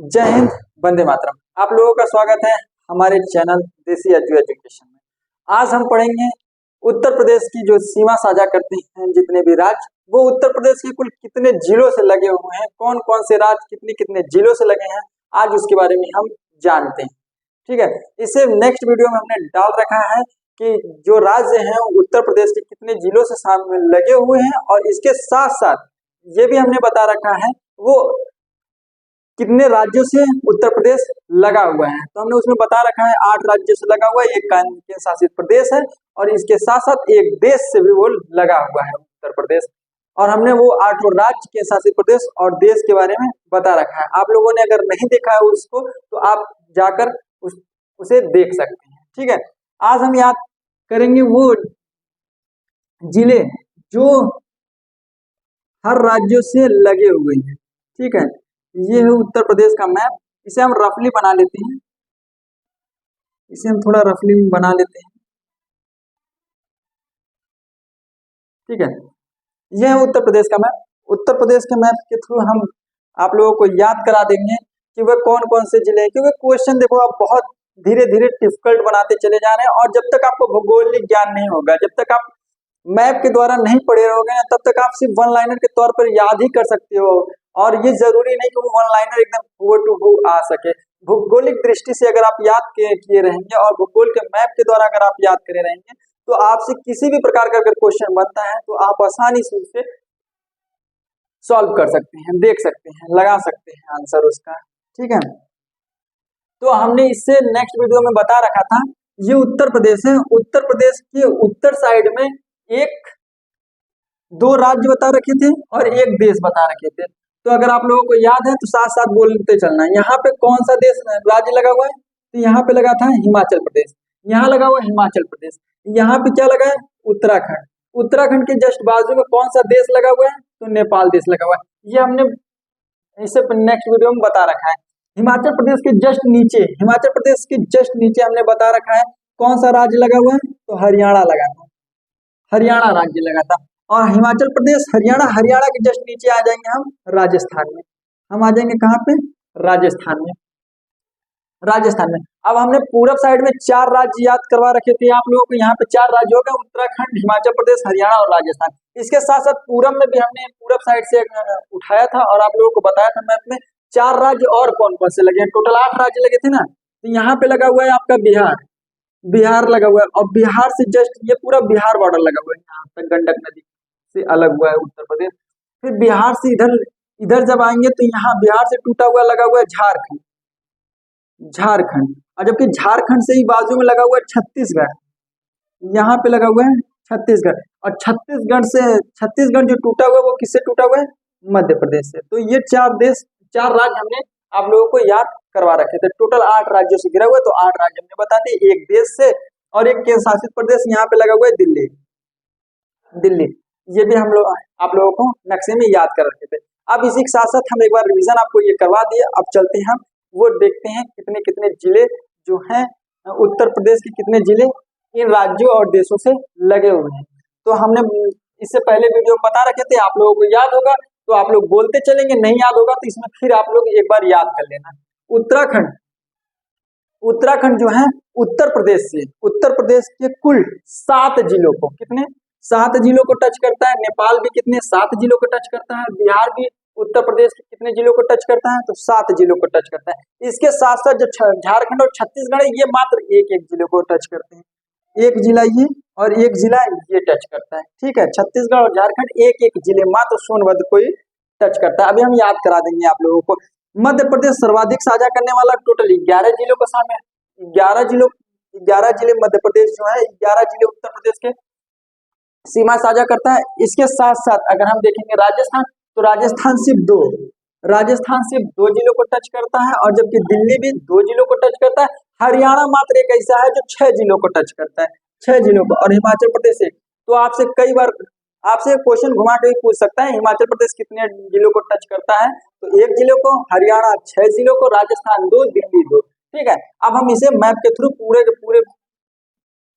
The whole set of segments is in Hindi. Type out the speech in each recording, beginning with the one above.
जय हिंद, वंदे मातरम। आप लोगों का स्वागत है हमारे चैनल देसी एजुकेशन में। आज हम पढ़ेंगे उत्तर प्रदेश की जो सीमा साझा करते हैं जितने भी राज्य, वो उत्तर प्रदेश के कुल कितने जिलों से लगे हुए हैं, कौन कौन से राज्य कितने कितने जिलों से लगे हैं, आज उसके बारे में हम जानते हैं। ठीक है, इसे नेक्स्ट वीडियो में हमने डाल रखा है कि जो राज्य हैं उत्तर प्रदेश के कितने जिलों से सामने लगे हुए हैं, और इसके साथ साथ ये भी हमने बता रखा है वो कितने राज्यों से उत्तर प्रदेश लगा हुआ है। तो हमने उसमें बता रखा है 8 राज्यों से लगा हुआ है, एक केंद्र शासित प्रदेश है, और इसके साथ साथ एक देश से भी वो लगा हुआ है उत्तर प्रदेश। और हमने वो 8 राज्य के शासित प्रदेश और देश के बारे में बता रखा है। आप लोगों ने अगर नहीं देखा है उसको तो आप जाकर उसे देख सकते हैं। ठीक है, आज हम याद करेंगे वो जिले जो हर राज्यों से लगे हुए हैं। ठीक है, ये है उत्तर प्रदेश का मैप। इसे हम रफली बना लेते हैं, इसे हम थोड़ा रफली बना लेते हैं। ठीक है, यह है उत्तर प्रदेश का मैप। उत्तर प्रदेश के मैप के थ्रू हम आप लोगों को याद करा देंगे कि वह कौन कौन से जिले हैं, क्योंकि क्वेश्चन देखो आप बहुत धीरे धीरे डिफिकल्ट बनाते चले जा रहे हैं। और जब तक आपको भौगोलिक ज्ञान नहीं होगा, जब तक आप मैप के द्वारा नहीं पढ़े रहोगे ना, तब तक आप सिर्फ वन लाइनर के तौर पर याद ही कर सकते हो। और ये जरूरी नहीं कि वो वन लाइनर एकदम हुआ टू हू आ सके। भौगोलिक दृष्टि से अगर आप याद किए रहेंगे और भूगोल के मैप के द्वारा अगर आप याद करे रहेंगे, तो आपसे किसी भी प्रकार का अगर क्वेश्चन बनता है तो आप आसानी से उसे सॉल्व कर सकते हैं, देख सकते हैं, लगा सकते हैं आंसर उसका। ठीक है, तो हमने इससे नेक्स्ट वीडियो में बता रखा था, ये उत्तर प्रदेश है। उत्तर प्रदेश के उत्तर साइड में एक 2 राज्य बता रखे थे और एक देश बता रखे थे। तो अगर आप लोगों को याद है तो साथ साथ बोलते चलना है। यहाँ पे कौन सा देश राज्य लगा हुआ है, तो यहाँ पे लगा था हिमाचल प्रदेश, यहाँ लगा हुआ हिमाचल प्रदेश। यहाँ पे क्या लगा है, उत्तराखंड। उत्तराखंड के जस्ट बाजू में कौन सा देश लगा हुआ है, तो नेपाल देश लगा हुआ है। ये हमने इससे नेक्स्ट वीडियो में बता रखा है। हिमाचल प्रदेश के जस्ट नीचे, हिमाचल प्रदेश के जस्ट नीचे हमने बता रखा है कौन सा राज्य लगा हुआ है, तो हरियाणा लगा था, हरियाणा राज्य लगा था। और हिमाचल प्रदेश, हरियाणा, हरियाणा के जस्ट नीचे आ जाएंगे हम राजस्थान में। हम आ जाएंगे कहाँ पे, राजस्थान में, राजस्थान में। अब हमने पूरब साइड में 4 राज्य याद करवा रखे थे आप लोगों को। यहाँ पे 4 राज्य हो गए, उत्तराखंड, हिमाचल प्रदेश, हरियाणा और राजस्थान। इसके साथ साथ पूरब में भी हमने पूरब साइड से उठाया था और आप लोगों को बताया था मैप में 4 राज्य और कौन कौन से लगे हैं। टोटल 8 राज्य लगे थे ना। तो यहाँ पे लगा हुआ है आपका बिहार, बिहार लगा हुआ है। और बिहार से जस्ट ये पूरा बिहार बॉर्डर लगा हुआ है, यहाँ तक गंडक नदी से अलग हुआ है उत्तर प्रदेश। फिर बिहार से इधर इधर जब आएंगे तो यहाँ बिहार से टूटा हुआ लगा हुआ है झारखंड, झारखंड। और जबकि झारखंड से ही बाजू में लगा हुआ है छत्तीसगढ़, यहाँ पे लगा हुआ है छत्तीसगढ़। और छत्तीसगढ़ से, छत्तीसगढ़ जो टूटा हुआ है वो किससे टूटा हुआ है, मध्य प्रदेश से। तो ये 4 देश, 4 राज्य हमने आप लोगों को याद करवा रखे थे। टोटल 8 राज्यों से घिरा हुआ है, तो 8 राज्य हमने बता दिए, एक देश से। और एक केंद्र शासित प्रदेश यहाँ पे लगा हुआ है दिल्ली, दिल्ली। ये भी हम लोग आप लोगों को नक्शे में याद कर रखे थे। अब इसी के साथ साथ हम एक बार रिवीजन आपको ये करवा दिए। अब चलते हैं हम वो देखते हैं कितने कितने जिले जो हैं उत्तर प्रदेश के, कितने जिले इन राज्यों और देशों से लगे हुए हैं। तो हमने इससे पहले वीडियो में बता रखे थे, आप लोगों को याद होगा तो आप लोग बोलते चलेंगे, नहीं याद होगा तो इसमें फिर आप लोग एक बार याद कर लेना। उत्तराखंड, उत्तराखंड जो है उत्तर प्रदेश से, उत्तर प्रदेश के कुल 7 जिलों को, कितने 7 जिलों को टच करता है। नेपाल भी कितने 7 जिलों को टच करता है। बिहार भी उत्तर प्रदेश के कितने जिलों को टच करता है, तो 7 जिलों को टच करता है। इसके साथ साथ जो झारखंड और छत्तीसगढ़ है, ये मात्र एक एक जिले को टच करते हैं। एक जिला ये और एक जिला ये टच करता है। ठीक है, छत्तीसगढ़ और झारखंड एक एक जिले मात्र सोनभद्र को ही टच करता है। अभी हम याद करा देंगे आप लोगों को। मध्य प्रदेश सर्वाधिक साझा करने वाला, टोटल 11 जिलों को शामिल, 11 जिले मध्य प्रदेश जो है, 11 जिले उत्तर प्रदेश के सीमा साझा करता है। इसके साथ साथ अगर हम देखेंगे राजस्थान, तो राजस्थान सिर्फ 2 जिलों को टच करता है। और जबकि दिल्ली भी 2 जिलों को टच करता है। हरियाणा मात्र एक ऐसा है जो 6 जिलों को टच करता है, 6 जिलों को। और हिमाचल प्रदेश एक। तो आपसे कई बार आपसे क्वेश्चन घुमा के पूछ सकता है हिमाचल प्रदेश कितने जिलों को टच करता है, तो 1 जिलों को, हरियाणा 6 जिलों को, राजस्थान 2, दिल्ली 2। ठीक है, अब हम इसे मैप के थ्रू पूरे के पूरे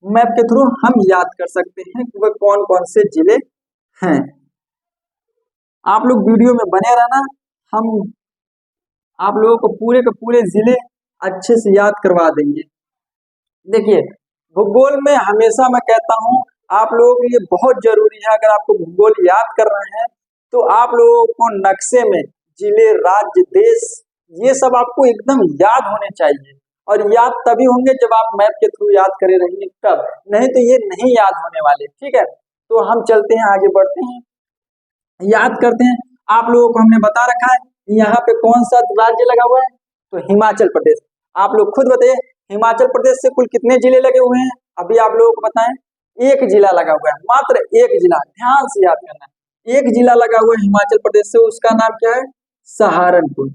मैप के थ्रू हम याद कर सकते हैं कि वह कौन कौन से जिले हैं। आप लोग वीडियो में बने रहना, हम आप लोगों को पूरे के पूरे जिले अच्छे से याद करवा देंगे। देखिए, भूगोल में हमेशा मैं कहता हूँ आप लोगों के लिए बहुत जरूरी है, अगर आपको भूगोल याद करना है तो आप लोगों को नक्शे में जिले, राज्य, देश, ये सब आपको एकदम याद होने चाहिए। और याद तभी होंगे जब आप मैप के थ्रू याद करे रहेंगे तब, नहीं तो ये नहीं याद होने वाले। ठीक है, तो हम चलते हैं, आगे बढ़ते हैं, याद करते हैं। आप लोगों को हमने बता रखा है यहाँ पे कौन सा राज्य लगा हुआ है, तो हिमाचल प्रदेश। आप लोग खुद बताइए हिमाचल प्रदेश से कुल कितने जिले लगे हुए हैं। अभी आप लोगों को बताएं, एक जिला लगा हुआ है, मात्र एक जिला, ध्यान से याद करना है। एक जिला लगा हुआ है हिमाचल प्रदेश से, उसका नाम क्या है, सहारनपुर।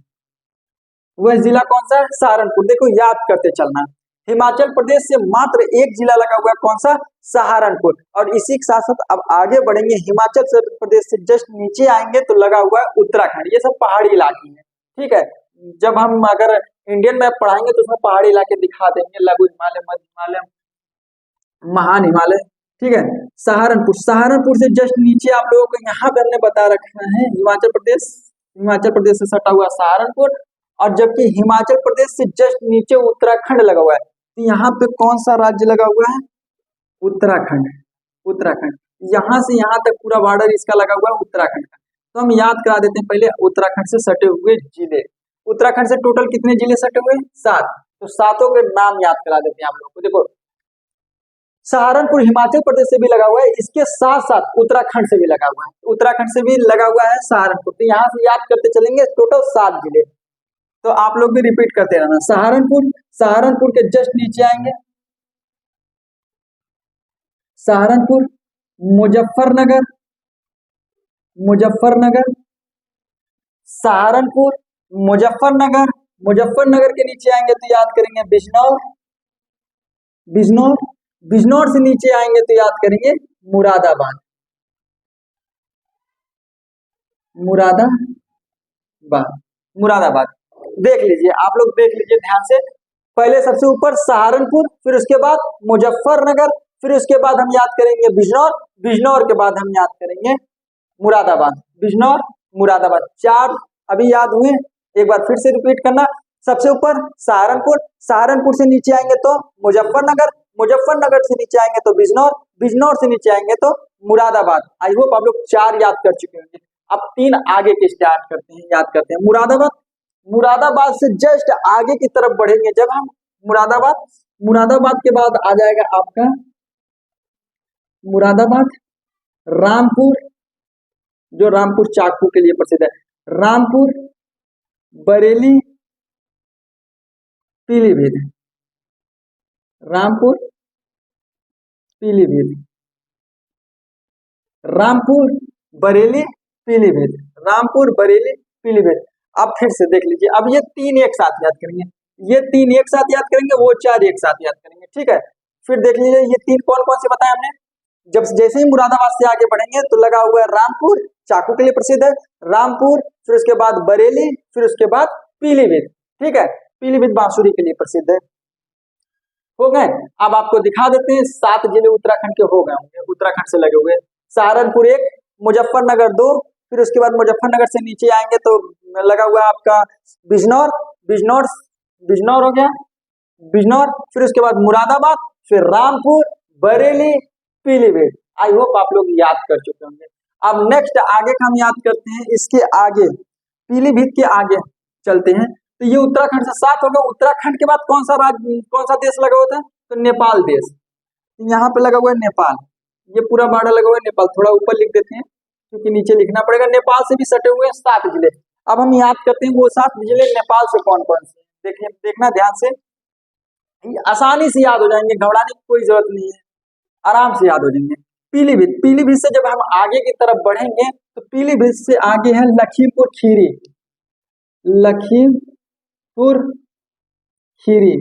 वह जिला कौन सा है, सहारनपुर। देखो याद करते चलना, हिमाचल प्रदेश से मात्र एक जिला लगा हुआ है, कौन सा, सहारनपुर। और इसी के साथ साथ अब आगे बढ़ेंगे, हिमाचल प्रदेश से जस्ट नीचे आएंगे तो लगा हुआ है उत्तराखंड। ये सब पहाड़ी इलाके हैं। ठीक है, जब हम अगर इंडियन मैप पढ़ाएंगे तो उसमें पहाड़ी इलाके दिखा देंगे, लघु हिमालय, मध्य हिमालय, महान हिमालय। ठीक है, सहारनपुर, सहारनपुर से जस्ट नीचे आप लोगों को यहाँ पे हमने बता रखा है हिमाचल प्रदेश, हिमाचल प्रदेश से सटा हुआ सहारनपुर। और जबकि हिमाचल प्रदेश से जस्ट नीचे उत्तराखंड लगा हुआ है, तो यहाँ पे कौन सा राज्य लगा हुआ है, उत्तराखंड। उत्तराखंड, यहाँ से यहाँ तक पूरा बॉर्डर इसका लगा हुआ है उत्तराखंड का। तो हम याद करा देते हैं पहले उत्तराखंड से सटे हुए जिले। उत्तराखंड से टोटल कितने जिले सटे हुए, 7। तो सातों के नाम याद करा देते हैं आप लोगों को। देखो, सहारनपुर हिमाचल प्रदेश से भी लगा हुआ है, इसके साथ साथ उत्तराखंड से भी लगा हुआ है, उत्तराखंड से भी लगा हुआ है सहारनपुर। तो यहाँ से याद करते चलेंगे, टोटल 7 जिले। तो आप लोग भी रिपीट करते रहना, सहारनपुर, सहारनपुर के जस्ट नीचे आएंगे सहारनपुर, मुजफ्फरनगर, मुजफ्फरनगर, सहारनपुर, मुजफ्फरनगर, मुजफ्फरनगर के नीचे आएंगे तो याद करेंगे बिजनौर, बिजनौर, बिजनौर से नीचे आएंगे तो याद करेंगे मुरादाबाद, मुरादाबाद, मुरादाबाद। देख लीजिए आप लोग, देख लीजिए ध्यान से, पहले सबसे ऊपर सहारनपुर, फिर उसके बाद मुजफ्फरनगर, फिर उसके बाद हम याद करेंगे बिजनौर, बिजनौर के बाद हम याद करेंगे मुरादाबाद, बिजनौर, मुरादाबाद। 4 अभी याद हुए, एक बार फिर से रिपीट करना, सबसे ऊपर सहारनपुर, सहारनपुर से नीचे आएंगे तो मुजफ्फरनगर, मुजफ्फरनगर से नीचे आएंगे तो बिजनौर, बिजनौर से नीचे आएंगे तो मुरादाबाद। आई होप आप लोग 4 याद कर चुके होंगे। अब 3 आगे के स्टार्ट करते हैं, याद करते हैं। मुरादाबाद, मुरादाबाद से जस्ट आगे की तरफ बढ़ेंगे जब हम, मुरादाबाद, मुरादाबाद के बाद आ जाएगा आपका मुरादाबाद, रामपुर, जो रामपुर चाकू के लिए प्रसिद्ध है, रामपुर, बरेली, पीलीभीत, रामपुर, पीलीभीत, रामपुर, बरेली, पीलीभीत, रामपुर, बरेली, पीलीभीत। अब फिर से देख लीजिए, अब ये 3 एक साथ याद करेंगे, ये 3 एक साथ याद करेंगे, वो 4 एक साथ याद करेंगे। ठीक है, फिर देख लीजिए ये 3 कौन कौन से बताए हमने। जब जैसे ही मुरादाबाद से आगे बढ़ेंगे तो लगा हुआ है रामपुर, चाकू के लिए प्रसिद्ध है, रामपुर, फिर उसके बाद बरेली, फिर उसके बाद पीलीभीत। ठीक है, पीलीभीत बांसुरी के लिए प्रसिद्ध है। हो गए, अब आपको दिखा देते हैं 7 जिले उत्तराखंड के हो गए होंगे, उत्तराखंड से लगे हुए। सहारनपुर 1, मुजफ्फरनगर 2, फिर उसके बाद मुजफ्फरनगर से नीचे आएंगे तो लगा हुआ आपका बिजनौर, बिजनौर, बिजनौर हो गया, बिजनौर, फिर उसके बाद मुरादाबाद, फिर रामपुर, बरेली, पीलीभीत। आई होप आप लोग याद कर चुके होंगे। अब नेक्स्ट आगे का हम याद करते हैं, इसके आगे पीलीभीत के आगे चलते हैं। तो ये उत्तराखंड से 7 होगा। उत्तराखंड के बाद कौन सा राज्य, कौन सा देश लगा होता है, तो नेपाल देश। यहाँ पे लगा हुआ है नेपाल, ये पूरा बॉर्डर लगा हुआ है नेपाल। थोड़ा ऊपर लिख देते हैं क्योंकि नीचे लिखना पड़ेगा। नेपाल से भी सटे हुए 7 जिले। अब हम याद करते हैं वो 7 जिले नेपाल से कौन कौन से। देखिए, देखना ध्यान से, आसानी से याद हो जाएंगे, घबराने की कोई जरूरत नहीं है, आराम से याद हो जाएंगे। पीलीभीत, पीलीभीत से जब हम आगे की तरफ बढ़ेंगे तो पीलीभीत से आगे है लखीमपुर खीरी, लखीमपुर खीरी,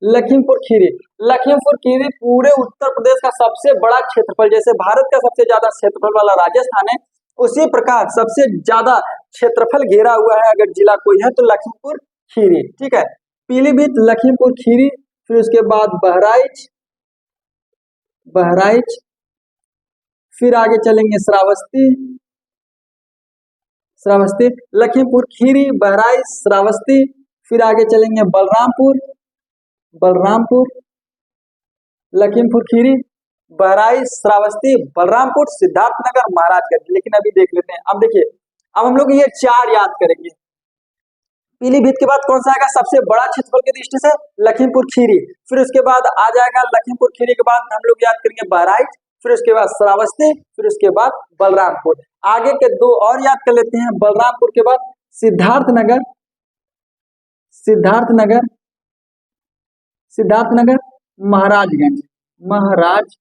लखीमपुर खीरी। लखीमपुर खीरी पूरे उत्तर प्रदेश का सबसे बड़ा क्षेत्रफल, जैसे भारत का सबसे ज्यादा क्षेत्रफल वाला राजस्थान है, उसी प्रकार सबसे ज्यादा क्षेत्रफल घेरा हुआ है अगर जिला कोई है तो लखीमपुर खीरी। ठीक है, पीलीभीत, लखीमपुर खीरी, फिर उसके बाद बहराइच, बहराइच, फिर आगे चलेंगे श्रावस्ती, श्रावस्ती, लखीमपुर खीरी, बहराइच, श्रावस्ती, फिर आगे चलेंगे बलरामपुर, बलरामपुर, लखीमपुर खीरी, बहराइच, श्रावस्ती, बलरामपुर, सिद्धार्थनगर, महाराजगंज। लेकिन अभी देख लेते हैं, अब देखिए, अब हम लोग ये 4 याद करेंगे। पीलीभीत के बाद कौन सा आएगा सबसे बड़ा क्षेत्रफल की दृष्टि से? लखीमपुर खीरी। फिर उसके बाद आ जाएगा लखीमपुर खीरी के बाद हम लोग याद करेंगे बहराइच, फिर उसके बाद श्रावस्ती, फिर उसके बाद बलरामपुर। आगे के 2 और याद कर लेते हैं। बलरामपुर के बाद सिद्धार्थनगर, सिद्धार्थनगर, सिद्धार्थनगर, महाराजगंज, महाराजगंज,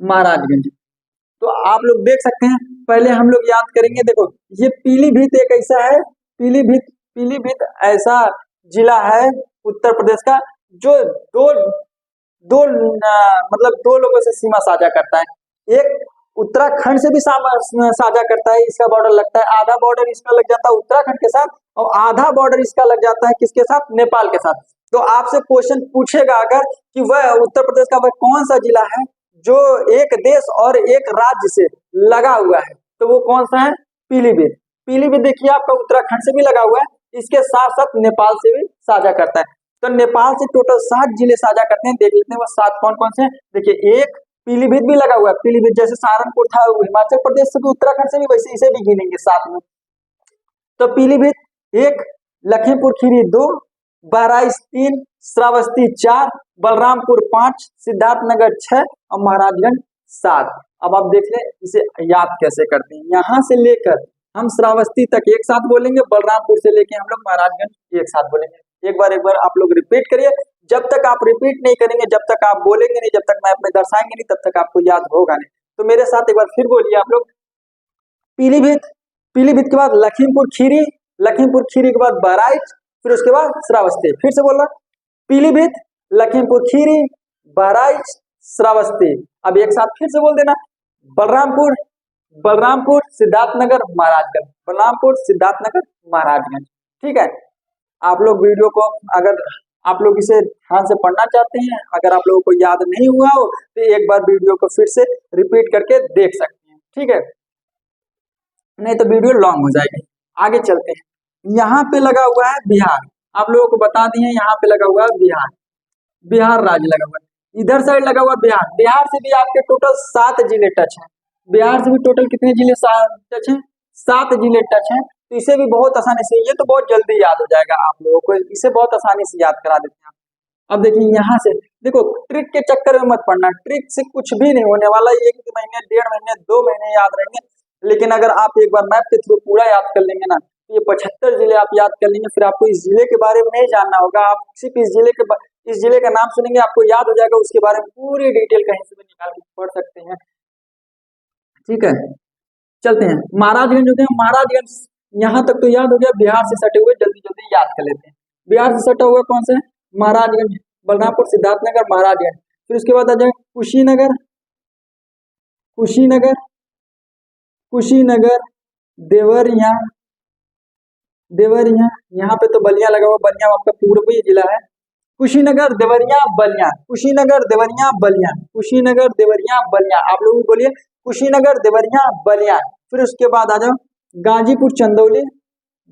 महाराजगंज। तो आप लोग देख सकते हैं, पहले हम लोग याद करेंगे। देखो ये पीलीभीत एक ऐसा है, पीलीभीत, पीलीभीत ऐसा जिला है उत्तर प्रदेश का जो मतलब 2 लोगों से सीमा साझा करता है। एक उत्तराखंड से भी साझा करता है, इसका बॉर्डर लगता है, आधा बॉर्डर इसका लग जाता है उत्तराखंड के साथ और आधा बॉर्डर इसका लग जाता है किसके साथ? नेपाल के साथ। तो आपसे क्वेश्चन पूछेगा अगर कि वह उत्तर प्रदेश का वह कौन सा जिला है जो एक देश और एक राज्य से लगा हुआ है, तो वो कौन सा है? पीलीभीत। पीलीभीत देखिए आपका उत्तराखंड से भी लगा हुआ है, इसके साथ साथ नेपाल से भी साझा करता है। तो नेपाल से टोटल 7 जिले साझा करते हैं। देख लेते हैं वो 7 कौन कौन से हैं। देखिए एक पीलीभीत भी लगा हुआ है, पीलीभीत जैसे सहारनपुर था हिमाचल प्रदेश से भी, उत्तराखंड से भी, वैसे इसे भी गिनेंगे साथ में। तो पीलीभीत 1, लखीमपुर खीरी 2, बहराइच 3, श्रावस्ती 4, बलरामपुर 5, सिद्धार्थनगर 6 और महाराजगंज 7। अब आप देख लें इसे याद कैसे करते हैं। यहाँ से लेकर हम श्रावस्ती तक एक साथ बोलेंगे, बलरामपुर से लेकर हम लोग महाराजगंज एक साथ बोलेंगे। एक बार आप लोग रिपीट करिए। जब तक आप रिपीट नहीं करेंगे, जब तक आप बोलेंगे नहीं, जब तक मैप में दर्शाएंगे नहीं, तब तक आपको याद होगा नहीं। तो मेरे साथ एक बार फिर बोलिए आप लोग। पीलीभीत, पीलीभीत के बाद लखीमपुर खीरी, लखीमपुर खीरी के बाद बहराइच, फिर उसके बाद श्रावस्ती। फिर से बोलना, पीलीभीत, लखीमपुर खीरी, बहराइच, श्रावस्ती। अब एक साथ फिर से बोल देना, बलरामपुर, बलरामपुर, सिद्धार्थनगर, महाराजगंज, बलरामपुर, सिद्धार्थनगर, महाराजगंज। ठीक है। आप लोग वीडियो को अगर आप लोग इसे ध्यान से पढ़ना चाहते हैं, अगर आप लोगों को याद नहीं हुआ हो तो एक बार वीडियो को फिर से रिपीट करके देख सकते हैं। ठीक है, नहीं तो वीडियो लॉन्ग हो जाएगी। आगे चलते हैं। यहाँ पे लगा हुआ है बिहार, आप लोगों को बता दिए यहाँ पे लगा हुआ है बिहार, बिहार राज्य लगा हुआ है। इधर साइड लगा हुआ बिहार, बिहार से भी आपके टोटल 7 जिले टच हैं। बिहार से भी टोटल कितने जिले टच हैं? 7 जिले टच हैं। तो इसे भी बहुत आसानी से, ये तो बहुत जल्दी याद हो जाएगा आप लोगों को, इसे बहुत आसानी से याद करा देते हैं। अब देखिए यहाँ से देखो, ट्रिक के चक्कर में मत पड़ना, ट्रिक से कुछ भी नहीं होने वाला। 1 महीने, 1.5 महीने, 2 महीने याद रहेंगे, लेकिन अगर आप एक बार मैप के थ्रू पूरा याद कर लेंगे ना, तो ये 75 जिले आप याद कर लेंगे। फिर आपको इस जिले के बारे में नहीं जानना होगा, आप सिर्फ इस जिले का नाम सुनेंगे, आपको याद हो जाएगा, उसके बारे में पूरी डिटेल कहीं से भी निकाल के पढ़ सकते हैं। ठीक है, चलते हैं। महाराजगंज होते हैं, महाराजगंज यहाँ तक तो याद हो गया। बिहार से सटे हुए जल्दी जल्दी याद कर लेते हैं। बिहार से सटा हुआ कौन सा है? महाराजगंज, बलरामपुर, सिद्धार्थनगर, महाराजगंज। फिर उसके बाद आ जाए कुशीनगर, कुशीनगर, कुशीनगर, देवरिया, देवरिया, यहाँ पे तो बलिया लगा हुआ, बलिया आपका पूर्वी जिला है। कुशीनगर, देवरिया, बलिया, कुशीनगर, देवरिया, बलिया, कुशीनगर, देवरिया, बलिया। आप लोग बोलिए कुशीनगर, देवरिया, बलिया। फिर उसके बाद आ जाओ गाजीपुर, चंदौली,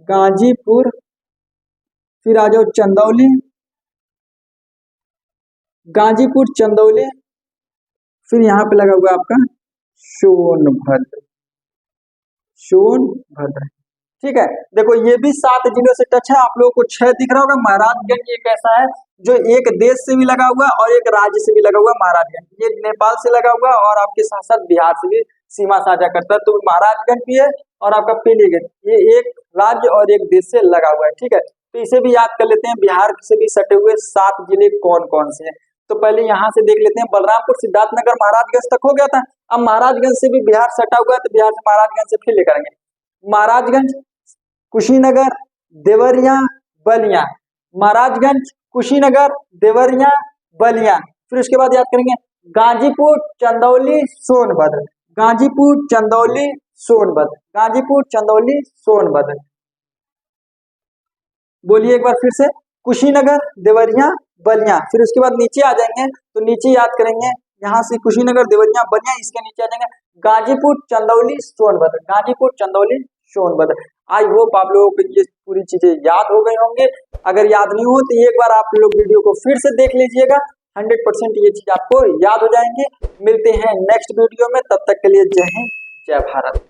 गाजीपुर, फिर आ जाओ चंदौली, गाजीपुर, चंदौली, फिर यहाँ पे लगा हुआ आपका सोनभद्र, सोनभद्र। ठीक है, देखो ये भी 7 जिलों से टच है। आप लोगों को 6 दिख रहा होगा। महाराजगंज एक ऐसा है जो एक देश से भी लगा हुआ और एक राज्य से भी लगा हुआ। महाराजगंज ये नेपाल से लगा हुआ और आपके साथ साथ बिहार से भी सीमा साझा करता है। तो महाराजगंज भी है और आपका पीलीभीत, ये एक राज्य और एक देश से लगा हुआ है। ठीक है, तो इसे भी याद कर लेते हैं। बिहार से भी सटे हुए 7 जिले कौन कौन से हैं, तो पहले यहाँ से देख लेते हैं। बलरामपुर, सिद्धार्थनगर, महाराजगंज तक हो गया था। अब महाराजगंज से भी बिहार सटा हुआ है, तो बिहार से महाराजगंज से फिर लेकर आएंगे। महाराजगंज, कुशीनगर, देवरिया, बलिया, महाराजगंज, कुशीनगर, देवरिया, बलिया। फिर उसके बाद याद करेंगे गाजीपुर, चंदौली, सोनभद्र, गाजीपुर, चंदौली, सोनभद्र, गाजीपुर, चंदौली, सोनभद्र। बोलिए एक बार फिर से, कुशीनगर, देवरिया, बलिया। फिर उसके बाद नीचे आ जाएंगे, तो नीचे याद करेंगे यहाँ से कुशीनगर, देवरिया, बलिया, इसके नीचे आ जाएंगे गाजीपुर, चंदौली, सोनभद्र, गाजीपुर, चंदौली, सोनभद्र। आई होप आप लोगों को ये पूरी चीजें याद हो गई होंगे। अगर याद नहीं हो तो एक बार आप लोग वीडियो को फिर से देख लीजिएगा, 100% ये चीज आपको याद हो जाएंगे। मिलते हैं नेक्स्ट वीडियो में, तब तक के लिए जय हिंद, जय भारत।